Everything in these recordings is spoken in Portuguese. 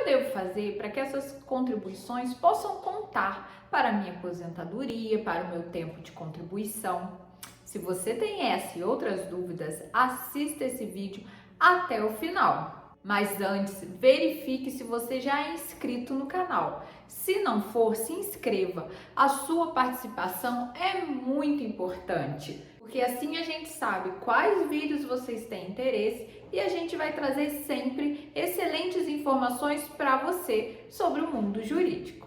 devo fazer para que essas contribuições possam contar para a minha aposentadoria, para o meu tempo de contribuição? Se você tem essa e outras dúvidas, assista esse vídeo até o final. Mas antes, verifique se você já é inscrito no canal. Se não for, se inscreva. A sua participação é muito importante, porque assim a gente sabe quais vídeos vocês têm interesse e a gente vai trazer sempre excelentes informações para você sobre o mundo jurídico.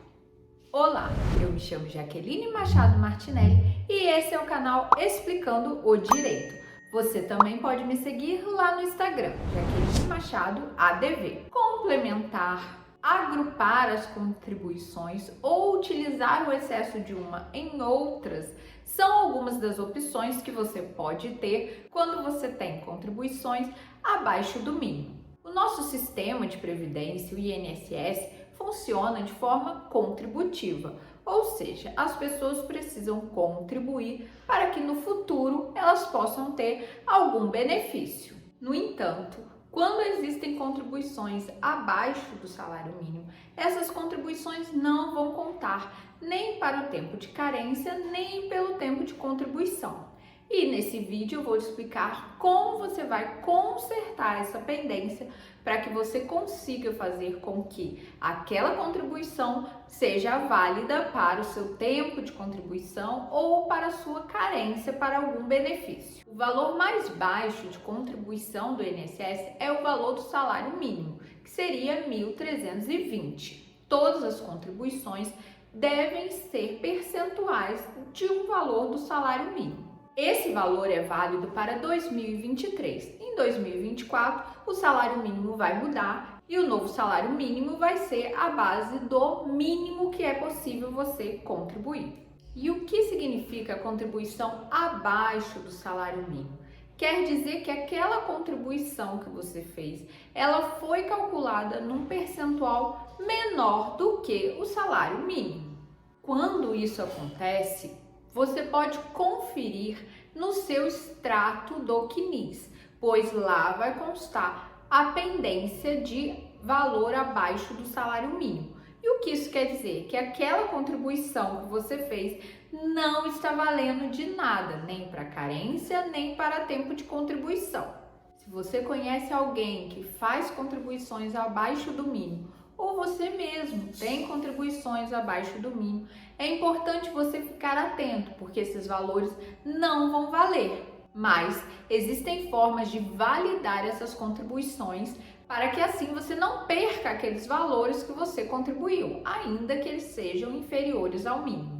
Olá, eu me chamo Jaqueline Machado Martinelli e esse é o canal Explicando o Direito. Você também pode me seguir lá no Instagram, Jaqueline Machado ADV. Complementar, agrupar as contribuições ou utilizar o excesso de uma em outras são algumas das opções que você pode ter quando você tem contribuições abaixo do mínimo. O nosso sistema de previdência, o INSS, funciona de forma contributiva, ou seja, as pessoas precisam contribuir para que no futuro elas possam ter algum benefício. No entanto, quando existem contribuições abaixo do salário mínimo, essas contribuições não vão contar nem para o tempo de carência, nem pelo tempo de contribuição. E nesse vídeo eu vou te explicar como você vai consertar essa pendência para que você consiga fazer com que aquela contribuição seja válida para o seu tempo de contribuição ou para a sua carência para algum benefício. O valor mais baixo de contribuição do INSS é o valor do salário mínimo, que seria R$ 1.320. Todas as contribuições devem ser percentuais de um valor do salário mínimo. Esse valor é válido para 2023. Em 2024, o salário mínimo vai mudar e o novo salário mínimo vai ser a base do mínimo que é possível você contribuir. E o que significa contribuição abaixo do salário mínimo? Quer dizer que aquela contribuição que você fez, ela foi calculada num percentual menor do que o salário mínimo. Quando isso acontece, você pode conferir no seu extrato do CNIS, pois lá vai constar a pendência de valor abaixo do salário mínimo. E o que isso quer dizer? Que aquela contribuição que você fez não está valendo de nada, nem para carência, nem para tempo de contribuição. Se você conhece alguém que faz contribuições abaixo do mínimo, ou você mesmo tem contribuições abaixo do mínimo, é importante você ficar atento, porque esses valores não vão valer. Mas existem formas de validar essas contribuições para que assim você não perca aqueles valores que você contribuiu, ainda que eles sejam inferiores ao mínimo.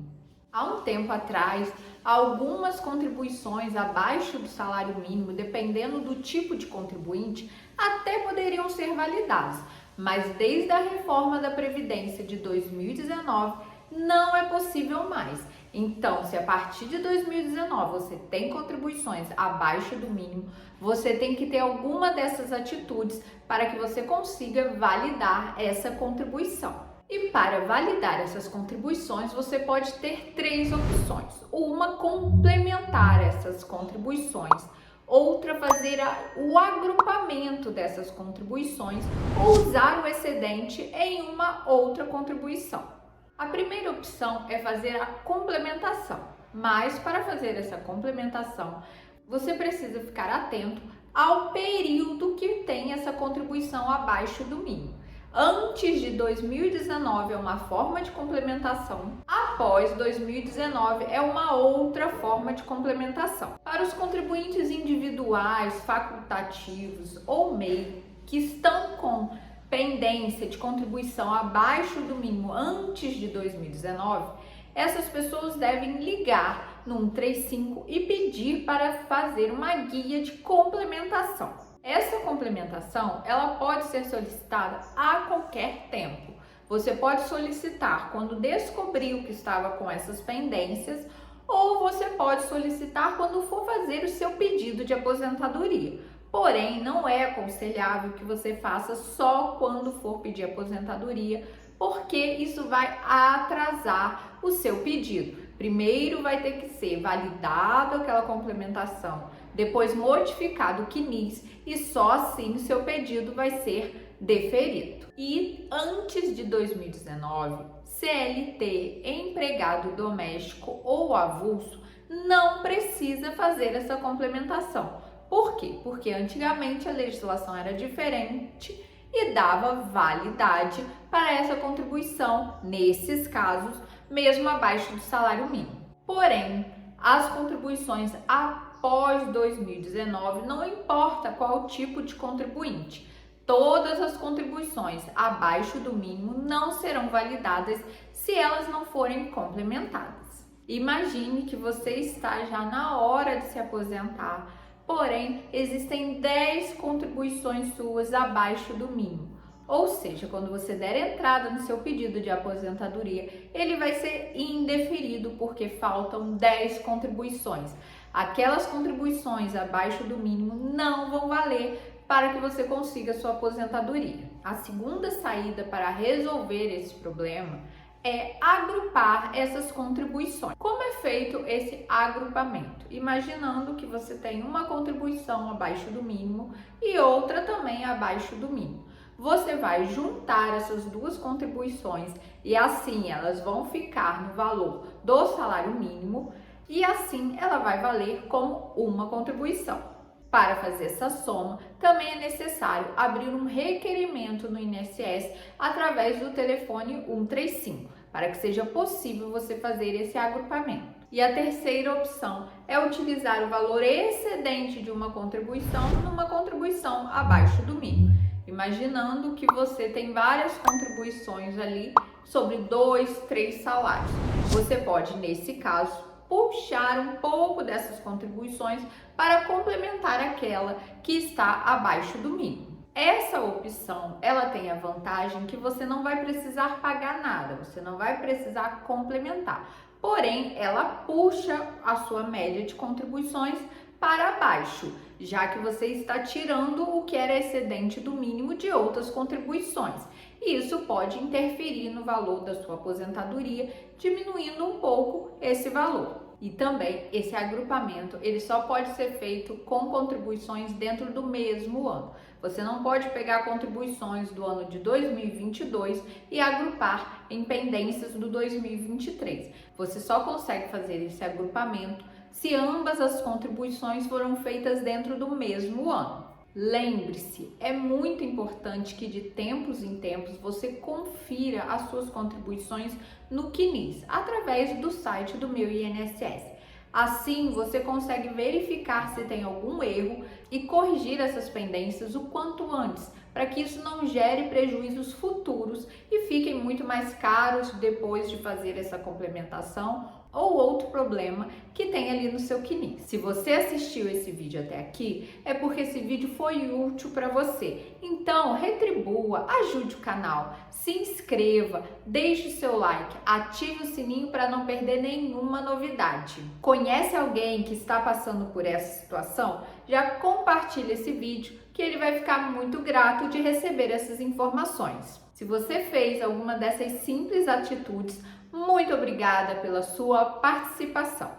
Há um tempo atrás, algumas contribuições abaixo do salário mínimo, dependendo do tipo de contribuinte, até poderiam ser validadas. Mas desde a reforma da Previdência de 2019, não é possível mais. Então, se a partir de 2019 você tem contribuições abaixo do mínimo, você tem que ter alguma dessas atitudes para que você consiga validar essa contribuição. E para validar essas contribuições, você pode ter três opções. Uma, complementar essas contribuições. Outra, fazer o agrupamento dessas contribuições ou usar o excedente em uma outra contribuição. A primeira opção é fazer a complementação, mas para fazer essa complementação, você precisa ficar atento ao período que tem essa contribuição abaixo do mínimo. Antes de 2019 é uma forma de complementação, após 2019 é uma outra forma de complementação. Para os contribuintes individuais, facultativos ou MEI que estão com pendência de contribuição abaixo do mínimo antes de 2019, essas pessoas devem ligar no 135 e pedir para fazer uma guia de complementação. Essa complementação, ela pode ser solicitada a qualquer tempo. Você pode solicitar quando descobriu que estava com essas pendências, ou você pode solicitar quando for fazer o seu pedido de aposentadoria. Porém, não é aconselhável que você faça só quando for pedir aposentadoria, porque isso vai atrasar o seu pedido. Primeiro vai ter que ser validado aquela complementação, depois modificado o CNIS e só assim o seu pedido vai ser deferido. E antes de 2019, CLT, empregado doméstico ou avulso, não precisa fazer essa complementação. Por quê? Porque antigamente a legislação era diferente e dava validade para essa contribuição, nesses casos, mesmo abaixo do salário mínimo. Porém, as contribuições após 2019, não importa qual tipo de contribuinte, todas as contribuições abaixo do mínimo não serão validadas se elas não forem complementadas. Imagine que você está já na hora de se aposentar, porém existem 10 contribuições suas abaixo do mínimo. Ou seja, quando você der entrada no seu pedido de aposentadoria, ele vai ser indeferido porque faltam 10 contribuições. Aquelas contribuições abaixo do mínimo não vão valer para que você consiga sua aposentadoria. A segunda saída para resolver esse problema é agrupar essas contribuições. Como é feito esse agrupamento? Imaginando que você tem uma contribuição abaixo do mínimo e outra também abaixo do mínimo. Você vai juntar essas duas contribuições e assim elas vão ficar no valor do salário mínimo e assim ela vai valer como uma contribuição. Para fazer essa soma, também é necessário abrir um requerimento no INSS através do telefone 135, para que seja possível você fazer esse agrupamento. E a terceira opção é utilizar o valor excedente de uma contribuição numa contribuição abaixo do mínimo. Imaginando que você tem várias contribuições ali sobre 2, 3 salários. Você pode, nesse caso, puxar um pouco dessas contribuições para complementar aquela que está abaixo do mínimo. Essa opção, ela tem a vantagem que você não vai precisar pagar nada, você não vai precisar complementar. Porém, ela puxa a sua média de contribuições para baixo, já que você está tirando o que era excedente do mínimo de outras contribuições. E isso pode interferir no valor da sua aposentadoria, diminuindo um pouco esse valor. E também esse agrupamento, ele só pode ser feito com contribuições dentro do mesmo ano. Você não pode pegar contribuições do ano de 2022 e agrupar em pendências do 2023. Você só consegue fazer esse agrupamento se ambas as contribuições foram feitas dentro do mesmo ano. Lembre-se, é muito importante que de tempos em tempos você confira as suas contribuições no CNIS, através do site do Meu INSS. Assim, você consegue verificar se tem algum erro e corrigir essas pendências o quanto antes, para que isso não gere prejuízos futuros e fiquem muito mais caros depois de fazer essa complementação ou outro problema que tem ali no seu CNIS. Se você assistiu esse vídeo até aqui, é porque esse vídeo foi útil para você. Então, retribua, ajude o canal, se inscreva, deixe o seu like, ative o sininho para não perder nenhuma novidade. Conhece alguém que está passando por essa situação? Já compartilhe esse vídeo que ele vai ficar muito grato de receber essas informações. Se você fez alguma dessas simples atitudes, muito obrigada pela sua participação.